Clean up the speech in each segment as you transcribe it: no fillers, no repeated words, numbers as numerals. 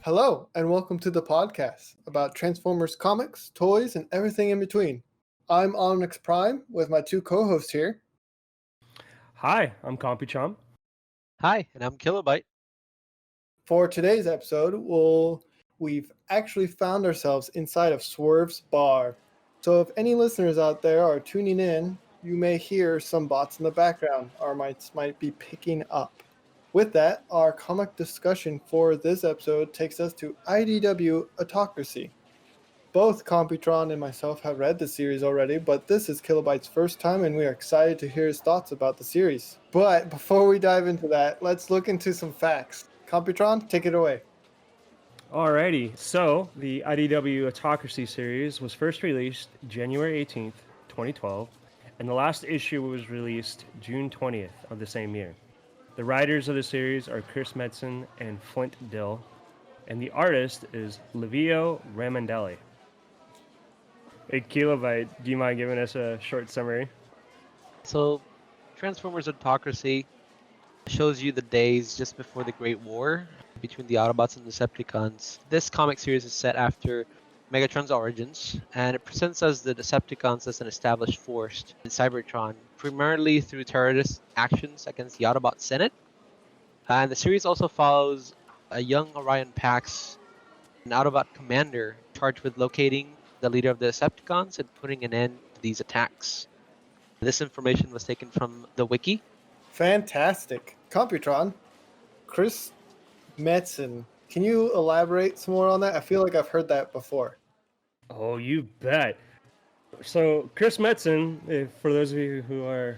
Hello, and welcome to the podcast about Transformers comics, toys, and everything in between. I'm Onyx Prime with my two co-hosts here. Hi, I'm CompuChomp. Hi, and I'm Kilobyte. For today's episode, we've actually found ourselves inside of Swerve's bar. So if any listeners out there are tuning in, you may hear some bots in the background our mics might be picking up. With that, our comic discussion for this episode takes us to IDW Autocracy. Both Computron and myself have read the series already, but this is Kilobyte's first time and we are excited to hear his thoughts about the series. But before we dive into that, let's look into some facts. Computron, take it away. Alrighty, so the IDW Autocracy series was first released January 18th, 2012, and the last issue was released June 20th of the same year. The writers of the series are Chris Metzen and Flint Dill, and the artist is Livio Ramondelli. Hey Kilobyte, do you mind giving us a short summary? So, Transformers Autocracy shows you the days just before the Great War between the Autobots and Decepticons. This comic series is set after Megatron's origins, and it presents us the Decepticons as an established force in Cybertron, primarily through terrorist actions against the Autobot Senate. And the series also follows a young Orion Pax, an Autobot commander charged with locating the leader of the Decepticons and putting an end to these attacks. This information was taken from the wiki. Fantastic. Computron, Chris Metzen, can you elaborate some more on that? I feel like I've heard that before. Oh, you bet. So Chris Metzen, for those of you who are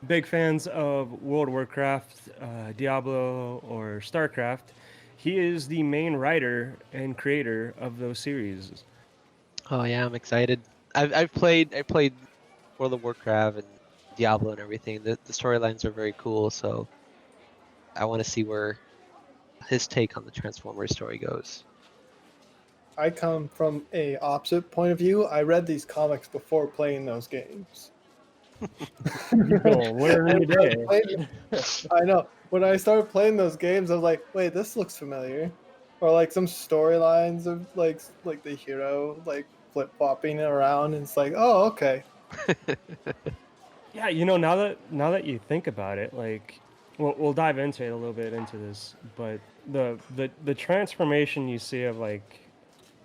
big fans of World of Warcraft, Diablo, or StarCraft, he is the main writer and creator of those series. Oh yeah, I'm excited. I've played World of Warcraft and Diablo and everything. The storylines are very cool, so I want to see where his take on the Transformers story goes. I come from a opposite point of view. I read these comics before playing those games. Where in the day? I know. When I started playing those games, I was like, "Wait, this looks familiar," or like some storylines of like the hero like flip flopping around, and it's like, "Oh, okay." Yeah, now that you think about it, like we'll dive into it a little bit into this, but the transformation you see of like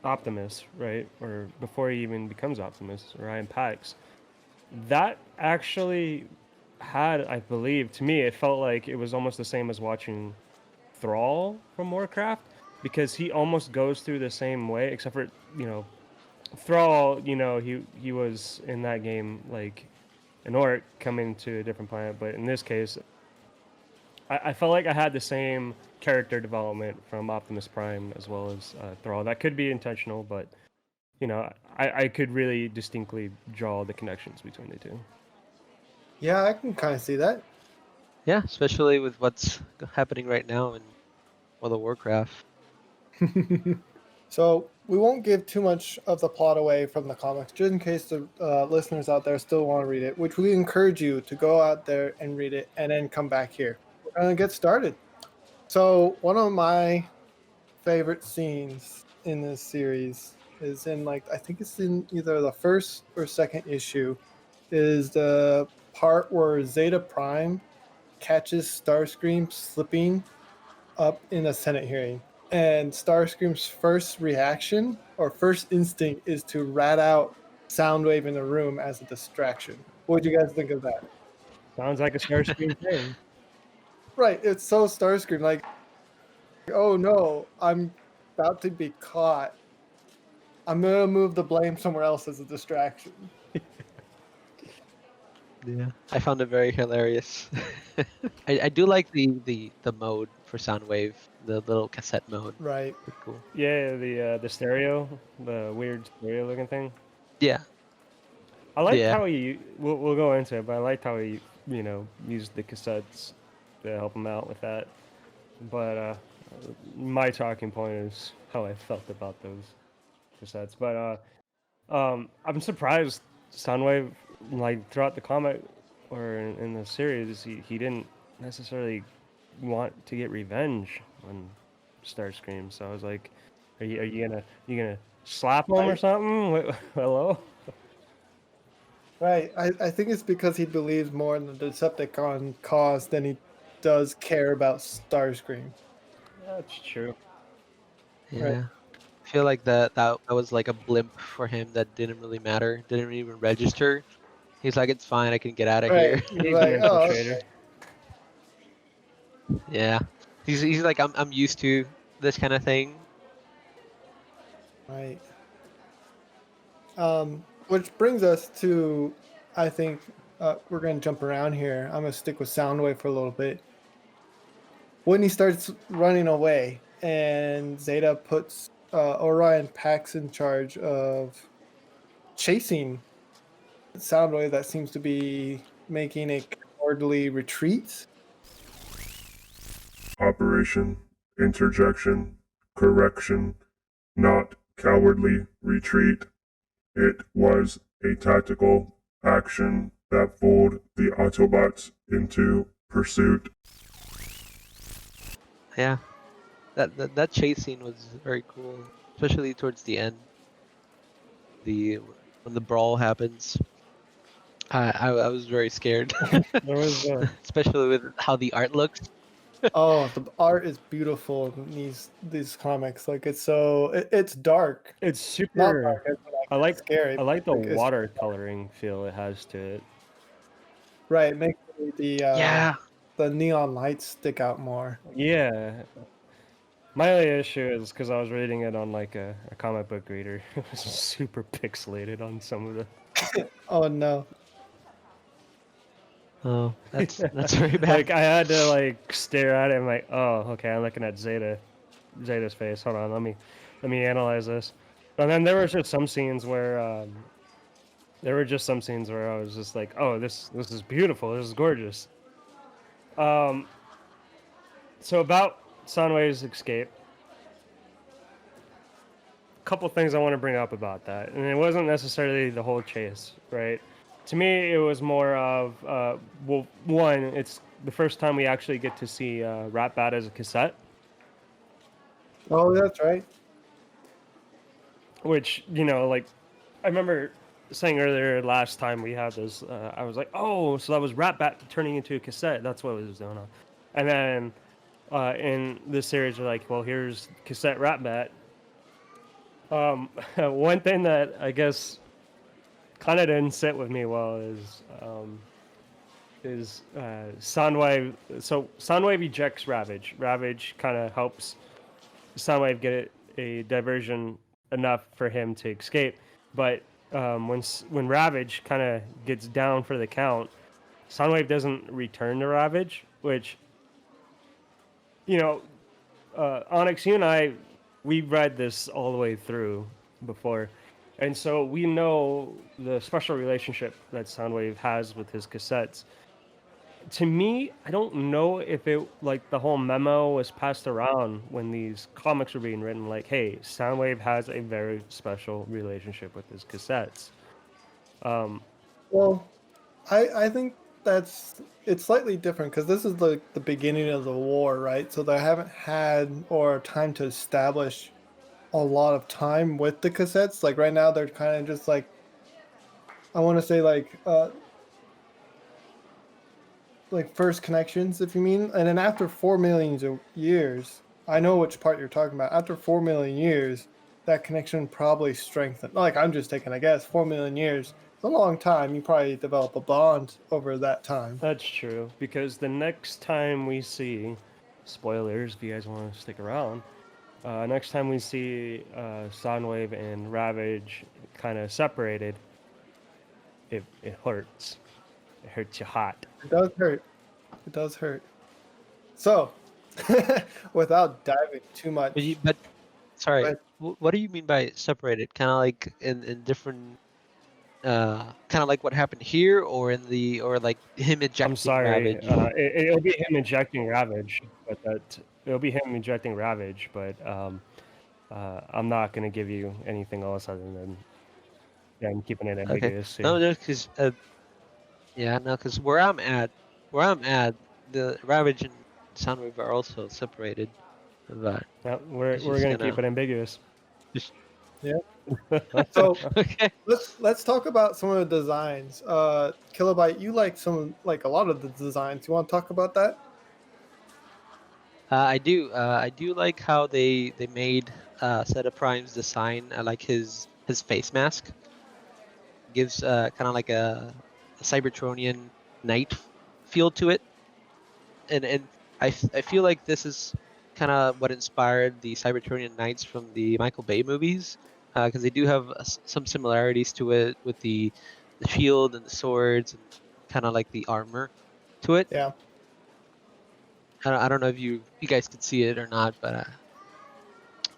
Optimus, right, or before he even becomes Optimus, Ryan Pax, that actually had, I believe, to me, it felt like it was almost the same as watching Thrall from Warcraft, because he almost goes through the same way, except for Thrall, he was in that game like an orc coming to a different planet, but in this case, I felt like I had the same character development from Optimus Prime as well as Thrall. That could be intentional, but I could really distinctly draw the connections between the two. Yeah, I can kind of see that. Yeah, especially with what's happening right now in World of Warcraft. So we won't give too much of the plot away from the comics, just in case the listeners out there still want to read it, which we encourage you to go out there and read it and then come back here. We're going to get started. So one of my favorite scenes in this series is in I think it's in either the first or second issue, is the part where Zeta Prime catches Starscream slipping up in a Senate hearing. And Starscream's first reaction or first instinct is to rat out Soundwave in the room as a distraction. What do you guys think of that? Sounds like a Starscream thing. Right, it's so Starscream, like, oh no, I'm about to be caught. I'm gonna move the blame somewhere else as a distraction. Yeah, I found it very hilarious. I do like the mode for Soundwave, the little cassette mode. Right. Pretty cool. Yeah, the stereo, the weird stereo looking thing. Yeah. I liked how he. We'll go into it, but I liked how he used the cassettes to help him out with that. But my talking point is how I felt about those cassettes. But I'm surprised Soundwave, like throughout the comic or in the series, he didn't necessarily want to get revenge on Starscream. So I was like, are you gonna slap him or Right. something? Hello? Right. I think it's because he believes more in the Decepticon cause than he does care about Starscream. That's true. Right. Yeah. I feel like that was like a blimp for him that didn't really matter, didn't even register. He's like, it's fine, I can get out of Right. here. He's He's an like, oh, infiltrator. Yeah. He's like, I'm used to this kind of thing. right. Which brings us to, I think, we're going to jump around here. I'm going to stick with Soundwave for a little bit. When he starts running away and Zeta puts Orion Pax in charge of chasing Soundwave that seems to be making a cowardly retreat. Operation, interjection, correction, not cowardly retreat. It was a tactical action that fooled the Autobots into pursuit. Yeah. That chase scene was very cool, especially towards the end. When the brawl happens. I was very scared, There was especially with how the art looks. Oh, the art is beautiful in these comics. Like it's dark, it's not super. dark, it's I like like scary. I like the Like it's watercoloring feel it has to it. right. It makes Yeah. the neon lights stick out more. Yeah. My only issue is because I was reading it on like a comic book reader. It was super pixelated on some of the. Oh no. Oh, that's very bad. Like I had to like stare at it and like, oh, okay, I'm looking at Zeta's face. Hold on, let me analyze this. And then there was just some scenes where I was just like, oh, this is beautiful. This is gorgeous. So about Soundwave's escape, a couple things I want to bring up about that, and it wasn't necessarily the whole chase, right? To me, it was more of well, one, it's the first time we actually get to see Rat Bat as a cassette, Oh, that's right. which like I remember saying earlier last time we had this, I was like, oh, so that was Rat Bat turning into a cassette. That's what was going on, and then in this series, we're like, well, here's cassette Rat Bat. One thing that I guess kind of didn't sit with me well is Soundwave. So Soundwave ejects Ravage. Ravage kind of helps Soundwave get a diversion enough for him to escape. But when Ravage kind of gets down for the count, Soundwave doesn't return to Ravage, which Onyx, you and I, we read this all the way through before. And so we know the special relationship that Soundwave has with his cassettes. To me, I don't know if it, like, the whole memo was passed around when these comics were being written, like, hey, Soundwave has a very special relationship with his cassettes. Well, I think it's slightly different because this is the beginning of the war, right? So they haven't had or time to establish a lot of time with the cassettes. Like right now, they're kind of just like I want to say like first connections, if you mean. And then after 4 million years, I know which part you're talking about. After 4 million years, that connection probably strengthened. Like I'm just taking a guess. 4 million years. It's a long time. You probably develop a bond over that time. That's true, because the next time we see, spoilers if you guys want to stick around, next time we see Soundwave and Ravage kind of separated, it hurts. It hurts you hot. It does hurt. It does hurt. So, without diving too much, But sorry, But- what do you mean by separated? Kind of like in different, kind of like what happened here, or like him ejecting I'm sorry. Ravage. It'll be him ejecting Ravage, but it'll be him ejecting Ravage. But I'm not gonna give you anything else other than I'm keeping it Okay. ambiguous. No, just because yeah, no, because where I'm at, the Ravage and Soundwave are also separated. But Yeah, we're it's we're just gonna gonna keep it ambiguous. just So okay. let's talk about some of the designs. Kilobyte, you like a lot of the designs. You want to talk about that? I do. I do like how they made Set of Prime's design. I like his face mask. Gives kind of like a Cybertronian knight feel to it, and I feel like this is kind of what inspired the Cybertronian knights from the Michael Bay movies, because they do have some similarities to it with the shield and the swords and kind of like the armor to it. Yeah. I don't know if you guys could see it or not, but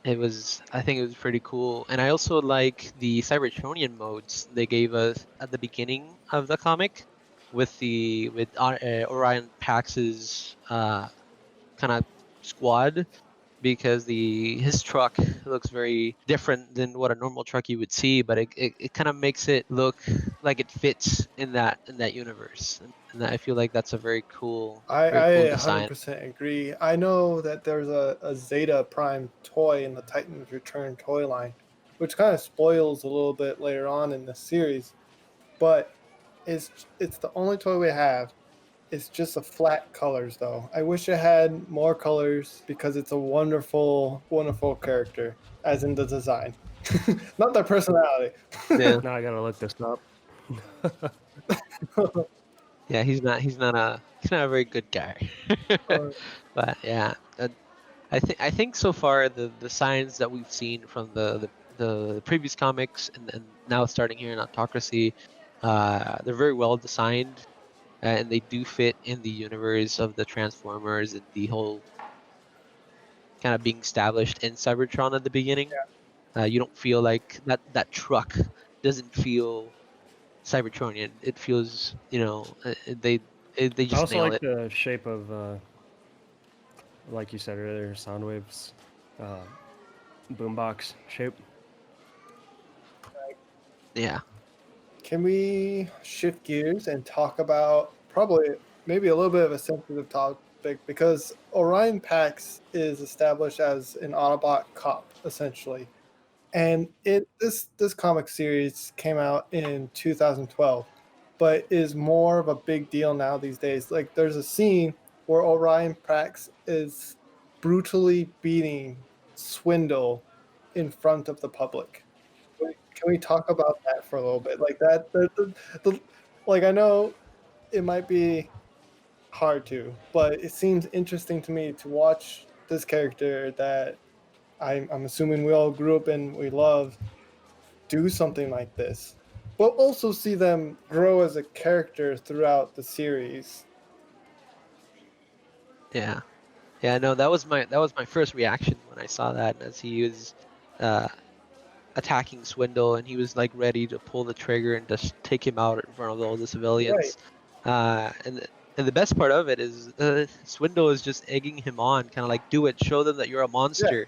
I think it was pretty cool. And I also like the Cybertronian modes they gave us at the beginning of the comic with Orion Pax's kind of squad, because the his truck looks very different than what a normal truck you would see, but it kind of makes it look like it fits in that universe. And I feel like that's a very cool I design. 100% agree. I know that there's a Zeta Prime toy in the Titans Return toy line, which kind of spoils a little bit later on in the series, but it's the only toy we have. It's just a flat colors though. I wish it had more colors because it's a wonderful, wonderful character, as in the design, not their personality. Yeah. Now I gotta look this up. Yeah, he's not a very good guy. Uh, But yeah, I think so far the signs that we've seen from the previous comics and now starting here in Autocracy, they're very well designed, and they do fit in the universe of the Transformers and the whole kind of being established in Cybertron at the beginning. You don't feel like that truck doesn't feel Cybertronian. It feels, they I just also nail like it. the shape of, like you said earlier, Soundwave's uh, boombox shape. Yeah. Can we shift gears and talk about probably maybe a little bit of a sensitive topic because Orion Pax is established as an Autobot cop essentially, and this comic series came out in 2012, but is more of a big deal now these days. Like there's a scene where Orion Pax is brutally beating Swindle in front of the public. Can we talk about that for a little bit? Like that, like I know it might be hard to, but it seems interesting to me to watch this character that I'm assuming we all grew up and we love do something like this, but also see them grow as a character throughout the series. Yeah. Yeah, no, that was my first reaction when I saw that, as he was uh, attacking Swindle, and he was like ready to pull the trigger and just take him out in front of all the Right. civilians. And the best part of it is Swindle is just egging him on, kind of like, do it, show them that you're a Yeah. monster,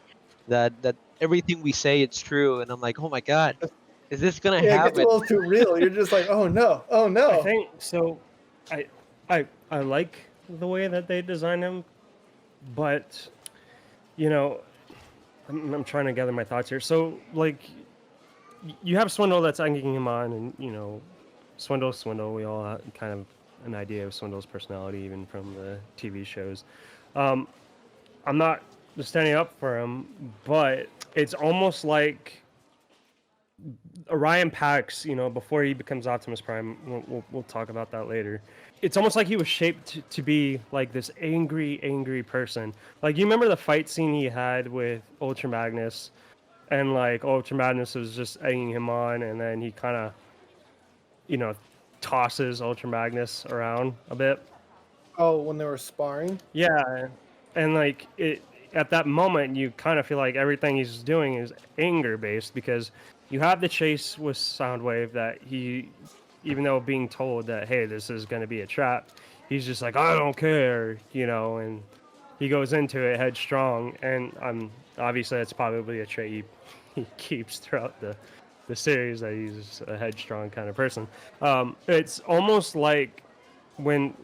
that everything we say it's true. And I'm like, oh my god, is this gonna Yeah, it gets a happen? little too real. You're just like, oh no, oh I no. think so. I I like the way that they design him, but you know, I'm trying to gather my thoughts here. So like, you have Swindle that's egging him on, and Swindle. We all have kind of an idea of Swindle's personality, even from the TV shows. Um, I'm not standing up for him, but it's almost like Orion Pax, before he becomes Optimus Prime. We'll talk about that later. It's almost like he was shaped to be like this angry person. Like, you remember the fight scene he had with Ultra Magnus, and like Ultra Magnus was just egging him on, and then he kind of, you know, tosses Ultra Magnus around a bit. Oh, when they were sparring. Yeah, and like it at that moment, you kind of feel like everything he's doing is anger based, because you have the chase with Soundwave that he, even though being told that, hey, this is going to be a trap, he's just like, I don't care, and he goes into it headstrong. And obviously that's probably a trait he keeps throughout the series, that he's a headstrong kind of person. It's almost like when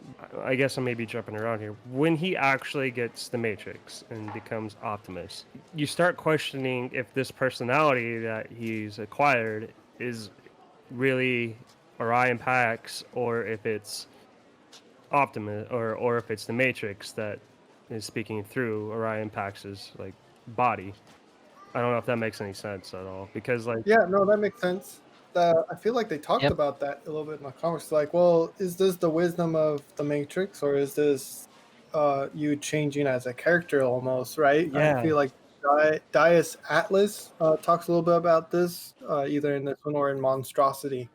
I guess I may be jumping around here, when he actually gets the Matrix and becomes Optimus, you start questioning if this personality that he's acquired is really Orion Pax, or if it's Optimus, or if it's the Matrix that is speaking through Orion Pax's like body. I don't know if that makes any sense at all, because like Yeah, no, that makes sense. I feel like they talked Yep. about that a little bit in the comics. Like, well, is this the wisdom of the Matrix, or is this you changing as a character almost? Right? I yeah, feel like Dias Atlas talks a little bit about this, either in this one or in Monstrosity,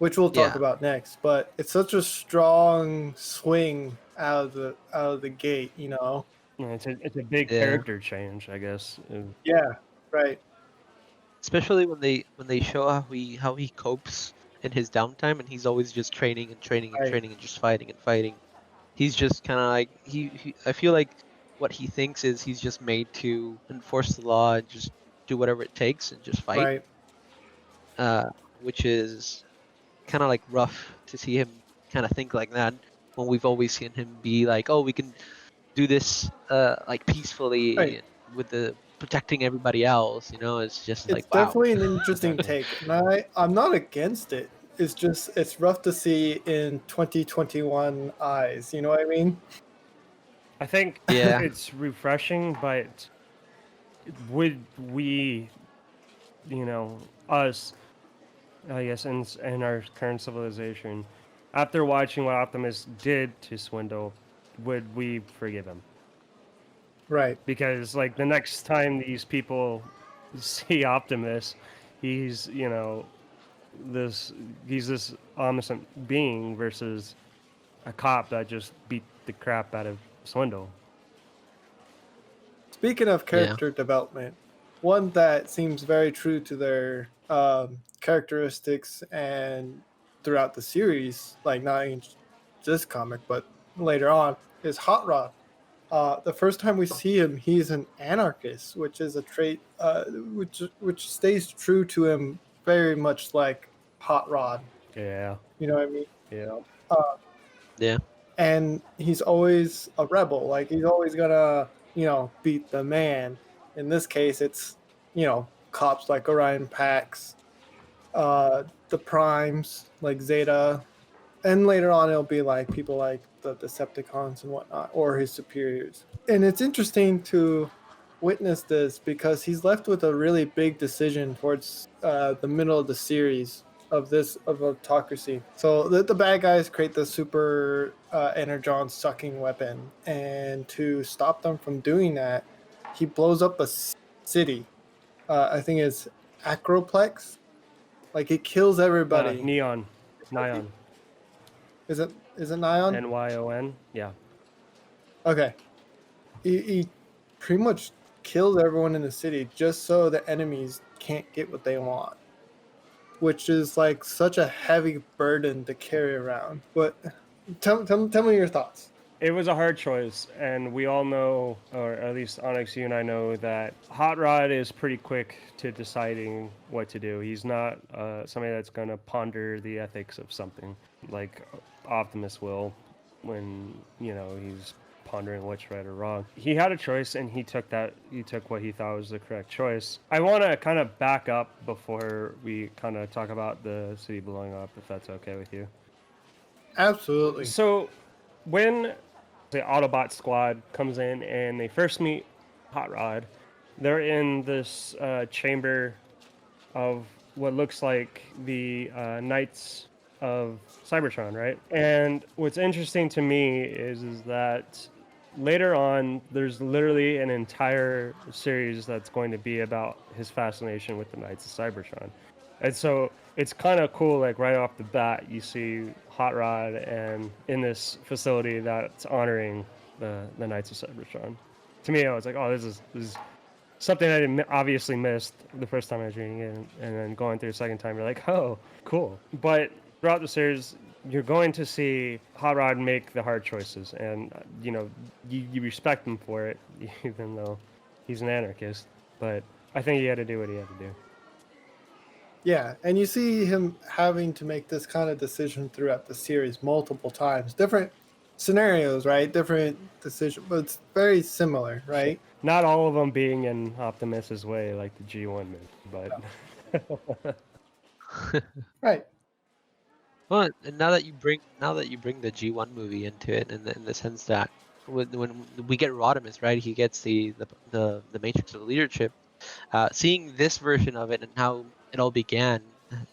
which we'll talk Yeah. about next. But it's such a strong swing out of the gate, you know? it's a big Yeah. character change, I guess. Yeah, right, Especially when they show how he copes in his downtime, and he's always just training and training and right, training and just fighting and fighting. He's just kind of like he. I feel like what he thinks is he's just made to enforce the law and just do whatever it takes and just fight. right. Uh, which is kind of like rough to see him kind of think like that when we've always seen him be like, oh, we can do this like peacefully Right. with the protecting everybody else. You know, it's just It's like wow. definitely an interesting Exactly. take, and I'm not against it. It's just it's rough to see in 2021 eyes. You know what I mean? I think Yeah. it's refreshing, but would we, you know, us, I guess, in our current civilization, after watching what Optimus did to Swindle, would we forgive him? Right, Because like the next time these people see Optimus, he's this he's this omniscient being versus a cop that just beat the crap out of Swindle. Speaking of Yeah. character development, one that seems very true to their characteristics and throughout the series, like not in this comic, but later on, is Hot Rod. The first time we see him, he's an anarchist, which is a trait which stays true to him, very much like Hot Rod. Yeah, You know what I mean? yeah. Uh, Yeah. and he's always a rebel. Like he's always gonna, beat the man. In this case, it's cops like Orion Pax, the Primes like Zeta, and later on it'll be like people like the Decepticons and whatnot, or his superiors. And it's interesting to witness this because he's left with a really big decision towards the middle of the series of Autocracy. So the bad guys create the super energon sucking weapon, and to stop them from doing that, he blows up a city. I think it's Acroplex. Like it kills everybody. Neon, Nyon, Is it Nyon? Nyon. Yeah, Okay. He pretty much kills everyone in the city just so the enemies can't get what they want, which is like such a heavy burden to carry around. But tell me your thoughts. it was a hard choice, and we all know, or at least Onyx, you and I know that Hot Rod is pretty quick to deciding what to do. He's not somebody that's gonna ponder the ethics of something like Optimus will when he's pondering what's right or wrong. He had a choice, and he took what he thought was the correct choice. I want to kind of back up before we kind of talk about the city blowing up, if that's okay with you. Absolutely. So when the Autobot squad comes in and they first meet Hot Rod, they're in this chamber of what looks like the Knights of Cybertron, right? And what's interesting to me is that later on, there's literally an entire series that's going to be about his fascination with the Knights of Cybertron. And so it's kind of cool, like right off the bat, you see Hot Rod and in this facility that's honoring the Knights of Cybertron. To me, I was like, oh, this is something I didn't obviously missed the first time I was reading it, and then going through a second time, you're like, oh, cool. But throughout the series, you're going to see Hot Rod make the hard choices, and you respect him for it, even though he's an anarchist. But I think he had to do what he had to do. Yeah, and you see him having to make this kind of decision throughout the series multiple times. Different scenarios, right? Different decision, but it's very similar, right? Not all of them being in Optimus's way, like the G1 movie, but Right. Well, and now that you bring the G1 movie into it, in the sense that when we get Rodimus, right, he gets the Matrix of Leadership. Seeing this version of it and how it all began,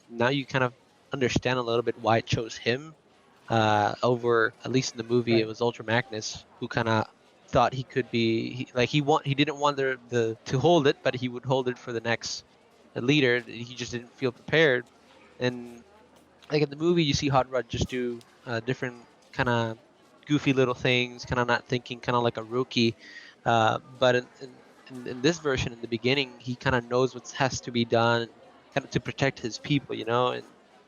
now you kind of understand a little bit why it chose him over, at least in the movie, Right. it was Ultra Magnus who kind of thought he could be he didn't want the to hold it, but he would hold it for the next leader. He just didn't feel prepared. And like in the movie, you see Hot Rod just do different kind of goofy little things, kind of not thinking, kind of like a rookie. But in this version, in the beginning, he kind of knows what has to be done, kind of to protect his people, you know. And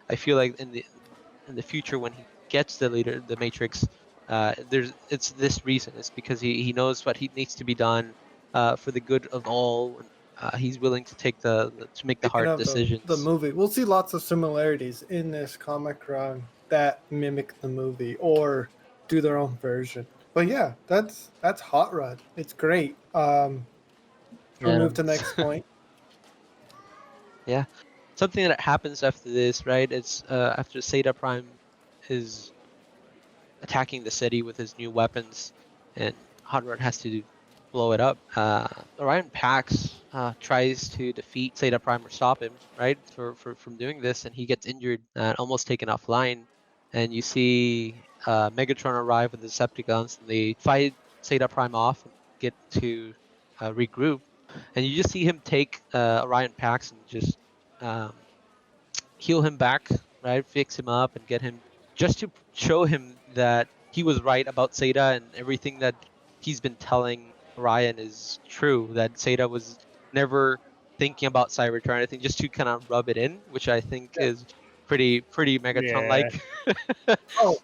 I feel like in the future, when he gets the Matrix, it's this reason. It's because he knows what he needs to be done for the good of all. And, he's willing to take to make the Speaking hard of the decisions. movie, we'll see lots of similarities in this comic run that mimic the movie or do their own version. But yeah, that's Hot Rod. It's great. We'll Yeah. move to the next point. Yeah. Something that happens after this, right? It's after Zeta Prime is attacking the city with his new weapons, and Hot Rod has to blow it up. Orion Pax tries to defeat Zeta Prime or stop him, right, from doing this, and he gets injured and almost taken offline. And you see Megatron arrive with the Decepticons, and they fight Zeta Prime off and get to regroup. And you just see him take Orion Pax and just um, heal him back, right? Fix him up and get him, just to show him that he was right about Zeta, and everything that he's been telling Ryan is true. That Zeta was never thinking about Cybertron or anything, just to kind of rub it in, which I think Yeah. is pretty Megatron like. Oh,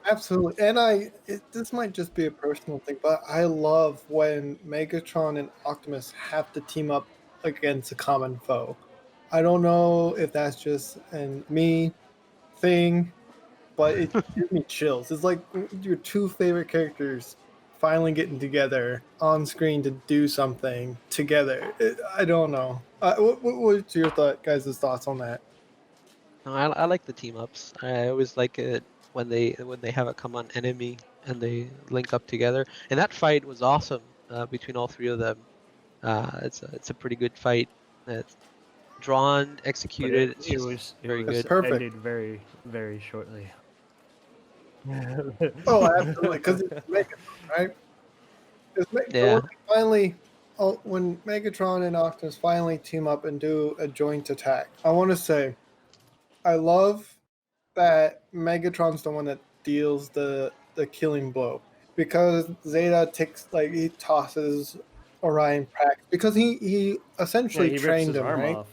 absolutely. And this might just be a personal thing, but I love when Megatron and Optimus have to team up against a common foe. I don't know if that's just an me thing, but it gives me chills. It's like your two favorite characters finally getting together on screen to do something together. I don't know. What's your guys' thoughts on that? No, I like the team ups. I always like it when they have a common enemy and they link up together. And that fight was awesome between all three of them. It's a pretty good fight. It's drawn, but executed. It's it just was very That's good. perfect. ended very very shortly. Oh, absolutely, because it's Megatron, right? Yeah. When Megatron and Optimus finally team up and do a joint attack, I want to say I love that Megatron's the one that deals the killing blow, because Zeta takes, like, he tosses Orion Pax because he Yeah, essentially he rips trained his him, arm right? off.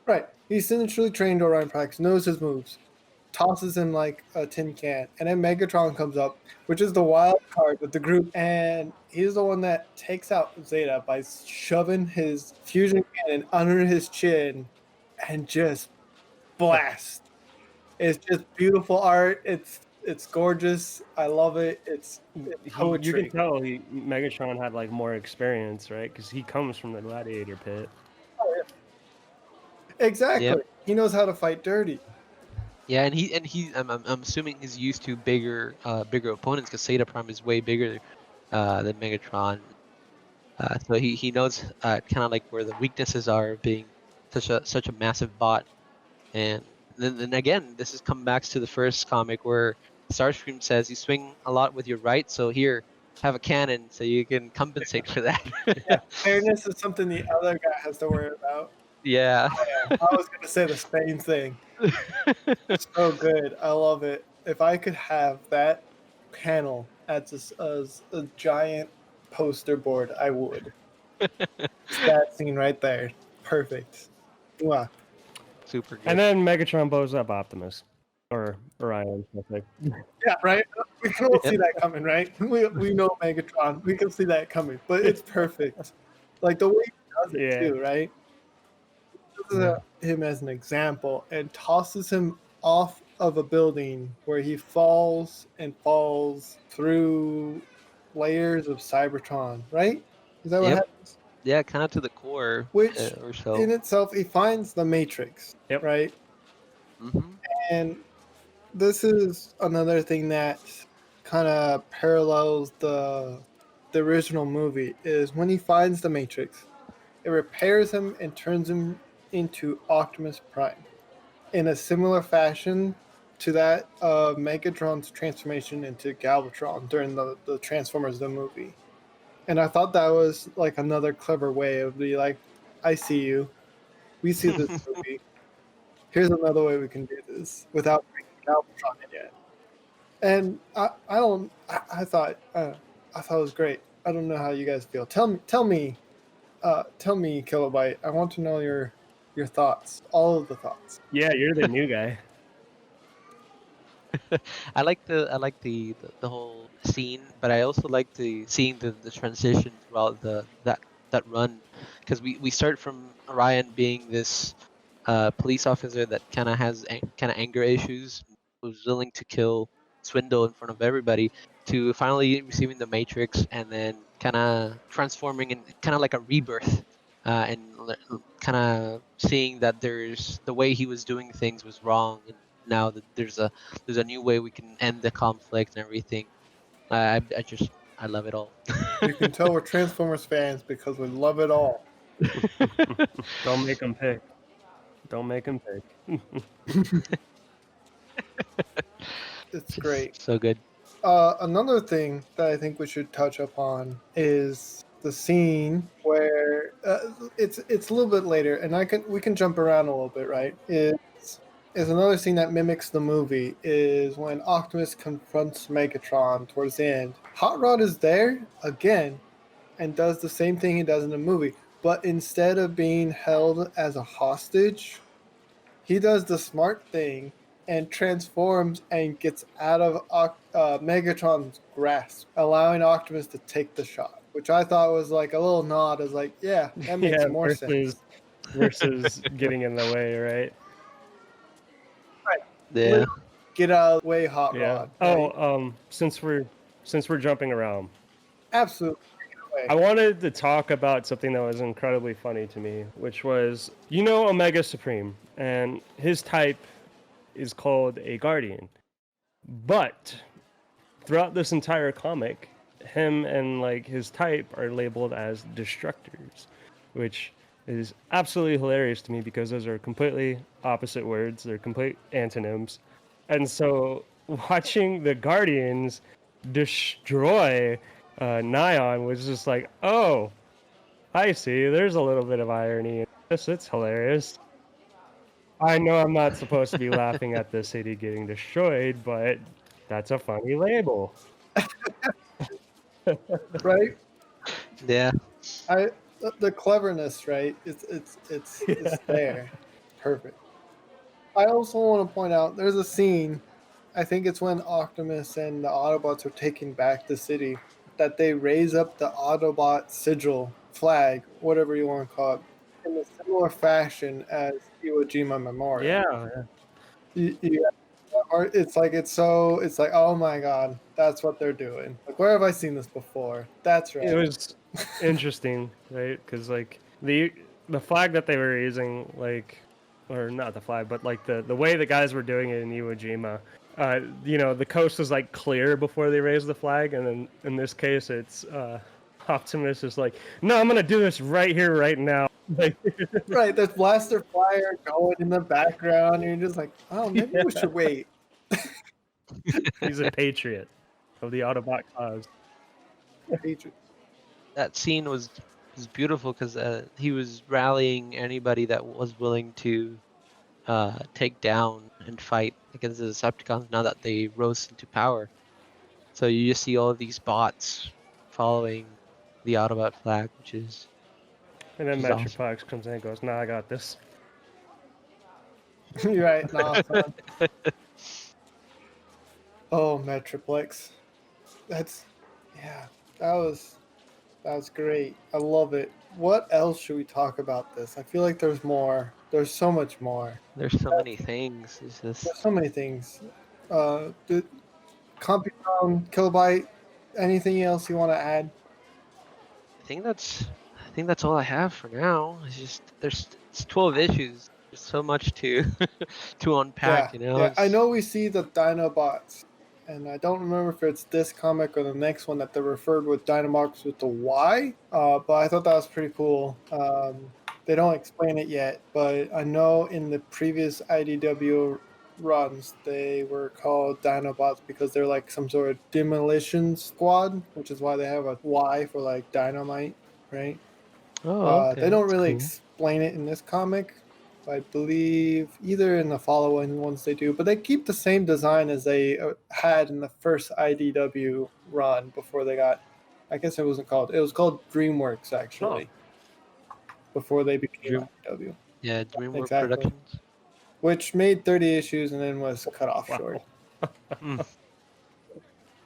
Right. He essentially trained Orion Pax, knows his moves, tosses him like a tin can, and then Megatron comes up, which is the wild card with the group, and he's the one that takes out Zeta by shoving his fusion cannon under his chin and just blast. It's just beautiful art. It's gorgeous. I love it. It's You can poetry. tell Megatron had like more experience, right? Because he comes from the gladiator pit. Yep. Exactly. He knows how to fight dirty. Yeah, and I'm assuming he's used to bigger opponents, because Zeta Prime is way bigger than Megatron. So he knows kind of like where the weaknesses are of being such a massive bot. And then again, this is come back to the first comic where Starscream says you swing a lot with your right, so here, have a cannon so you can compensate for that. Yeah, fairness is something the other guy has to worry about. Yeah. Yeah, I was gonna say the same thing. So good. I love it. If I could have that panel as a giant poster board, I would. Just that scene right there. Perfect. Mwah. Super good. And then Megatron blows up Optimus or Orion. I think. Yeah, right? We can all Yep. see that coming, right? We know Megatron. We can see that coming. But it's perfect. Like the way he does it Yeah. too, right? uses him as an example and tosses him off of a building where he falls and falls through layers of Cybertron, right? Is that what Yep. happens? Yeah, kind of to the core Which or so. in itself, he finds the Matrix, Yep. right? Hmm. And this is another thing that kind of parallels the original movie is when he finds the Matrix, it repairs him and turns him into Optimus Prime in a similar fashion to that of Megatron's transformation into Galvatron during the Transformers the movie. And I thought that was like another clever way of be like, I see you. We see this movie. Here's another way we can do this without bringing Galvatron in yet. And I thought it was great. I don't know how you guys feel. Tell me, Kilobyte. I want to know your thoughts, all of the thoughts. Yeah, you're the new guy. I like the whole scene, but I also like seeing the transition throughout that run, because we start from Orion being this police officer that kind of has kind of anger issues, was willing to kill Swindle in front of everybody, to finally receiving the Matrix and then kind of transforming in kind of like a rebirth, and kind of seeing that there's the way he was doing things was wrong, and now that there's a new way we can end the conflict and everything. I just I love it all. You can tell we're Transformers fans because we love it all. Don't make him pick. Don't make him pick. It's great. So good. Another thing that I think we should touch upon is the scene where it's a little bit later, and we can jump around a little bit, right? Is another scene that mimics the movie is when Optimus confronts Megatron towards the end. Hot Rod is there again and does the same thing he does in the movie, but instead of being held as a hostage, he does the smart thing and transforms and gets out of Megatron's grasp, allowing Optimus to take the shot, which I thought was like a little nod. As like, yeah, that makes more sense. Versus getting in the way, right? Yeah. Get out of the way, Hot Yeah. Rod. Right? Oh, since we're jumping around, Absolutely. I wanted to talk about something that was incredibly funny to me, which was, Omega Supreme, and his type is called a Guardian. But throughout this entire comic, him and like his type are labeled as Destructors, which is absolutely hilarious to me because those are completely opposite words. They're complete antonyms. And so watching the Guardians destroy Nyan was just like, oh, I see. There's a little bit of irony in this. It's hilarious. I know I'm not supposed to be laughing at the city getting destroyed, but that's a funny label. Right? Yeah. The cleverness, right? It's there. Perfect. I also want to point out there's a scene, I think it's when Optimus and the Autobots are taking back the city, that they raise up the Autobot sigil, flag, whatever you want to call it, in a similar fashion as Iwo Jima Memorial. Yeah. It's like, oh my god, that's what they're doing. Like, where have I seen this before? That's right. It was interesting, right? Because like the flag that they were using, like, or not the flag, but like the way the guys were doing it in Iwo Jima, the coast was like clear before they raised the flag, and then in this case, it's Optimus is like, no, I'm gonna do this right here, right now. Like, Right, there's blaster fire going in the background, and you're just like, oh, maybe we should wait. he's a patriot of the Autobot cause. That scene was beautiful because he was rallying anybody that was willing to take down and fight against the Decepticons now that they rose into power. So you just see all of these bots following the Autobot flag, which is. And then Which is Metropox comes in and goes, nah, I got this. You're right. Nah, son. Oh, Metroplex. That was great. I love it. What else should we talk about this? I feel like there's more There's so much more. There's so many things. It's There's just so many things. The Computron, Kilobyte, anything else you want to add? I think that's all I have for now. It's just it's 12 issues. There's so much to to unpack, you know. Yeah. I know we see the Dinobots, and I don't remember if it's this comic or the next one that they're referred with Dinobots with the Y. But I thought that was pretty cool. They don't explain it yet, but I know in the previous IDW runs they were called Dinobots because they're like some sort of demolition squad, which is why they have a Y for like dynamite, right? Oh, okay. They don't that's really cool. explain it in this comic. I believe either in the following ones they do, but they keep the same design as they had in the first IDW run before they got. I guess it wasn't called. It was called DreamWorks actually. Before they became IDW. Yeah, DreamWorks Exactly. Productions. Which made 30 issues and then was cut off short. Mm.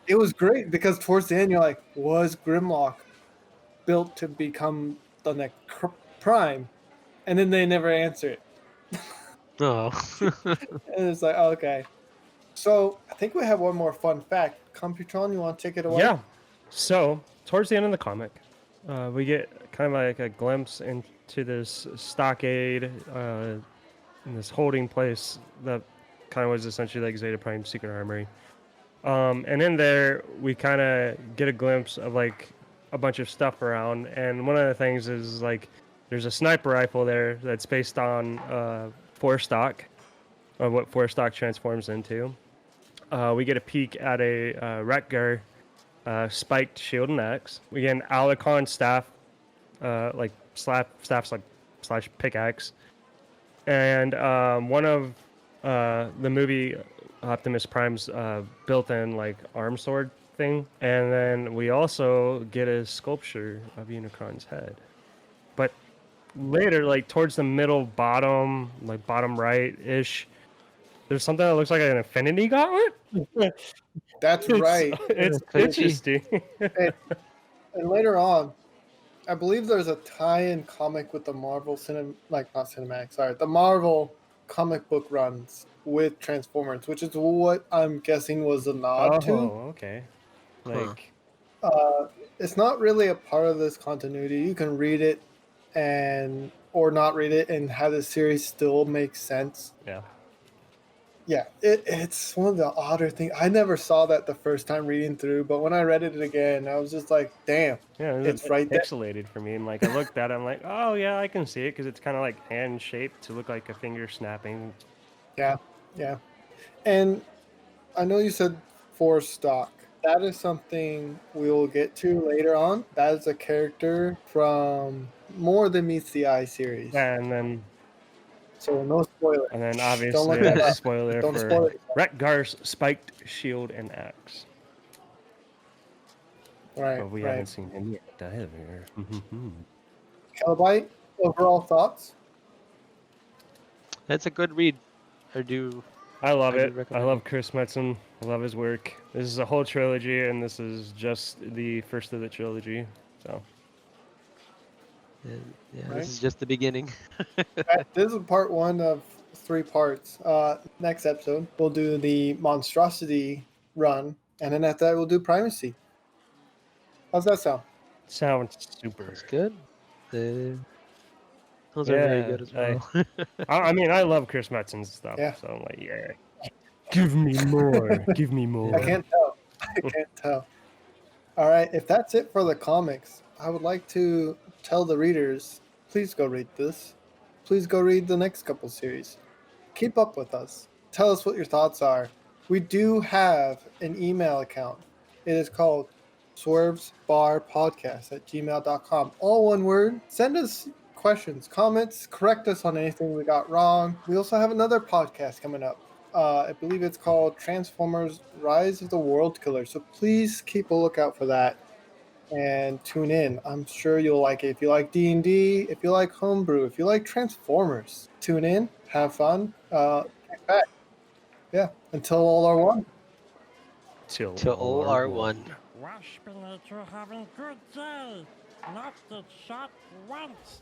It was great because towards the end you're like, was Grimlock built to become the next Prime? And then they never answer it. Oh. And it's like, oh, okay. So I think we have one more fun fact. Computron, you want to take it away? Yeah. So towards the end of the comic, we get kind of like a glimpse into this stockade, in this holding place that kind of was essentially like Zeta Prime's secret armory. And in there, we kind of get a glimpse of like a bunch of stuff around. And one of the things is like there's a sniper rifle there that's based on four stock, or what four stock transforms into. We get a peek at a Retgar spiked shield and axe. We get an Alicon staff, like staff slash pickaxe, and one of the movie Optimus Prime's built-in like arm sword thing, and then we also get a sculpture of Unicron's head. But later, like towards the middle bottom, like bottom right ish, there's something that looks like an Infinity Gauntlet. That's right. It's Could be. interesting. And later on, I believe there's a tie-in comic with the Marvel the Marvel comic book runs with Transformers, which is what I'm guessing was a nod to. Okay. Huh. Like, It's not really a part of this continuity. You can read it or not read it and have the series still make sense. yeah. Yeah, it's one of the odder things. I never saw that the first time reading through, but when I read it again, I was just like, damn, Yeah, it's right there. pixelated for me. And like, I looked at it, I'm like, oh yeah, I can see it because it's kind of like hand shaped to look like a finger snapping. Yeah. And I know you said four stock. That is something we will get to later on. That is a character from More Than Meets the Eye series. Yeah, and then No spoiler. obviously that up. spoiler Don't for spoil it. Retgar's spiked shield and axe. Right. But we haven't seen him yet either. Kilobyte, overall thoughts? That's a good read. I love I do it. I recommend love Chris Metzen. I love his work. This is a whole trilogy, and this is just the first of the trilogy. So Yeah, Right. this is just the beginning. This is part one of 3 parts. Next episode, we'll do the Monstrosity run, and then after that, we'll do Primacy. How's that sound? sounds super. That's good. Those are very good as well. I mean, I love Chris Metzen's stuff. Yeah. So I'm like, yeah, give me more. Give me more. I can't tell. I can't tell. All right, if that's it for the comics, I would like to tell the readers, please go read this. Please go read the next couple series. Keep up with us. Tell us what your thoughts are. We do have an email account. It is called swervesbarpodcast@gmail.com. All one word. Send us questions, comments, correct us on anything we got wrong. We also have another podcast coming up. I believe it's called Transformers Rise of the World Killer. So please keep a lookout for that and tune in. I'm sure you'll like it. If you like D&D, if you like homebrew, if you like Transformers, tune in, have fun, get back. Yeah, until all are one. Till all are one. Wash below having a good day. Not the shot once.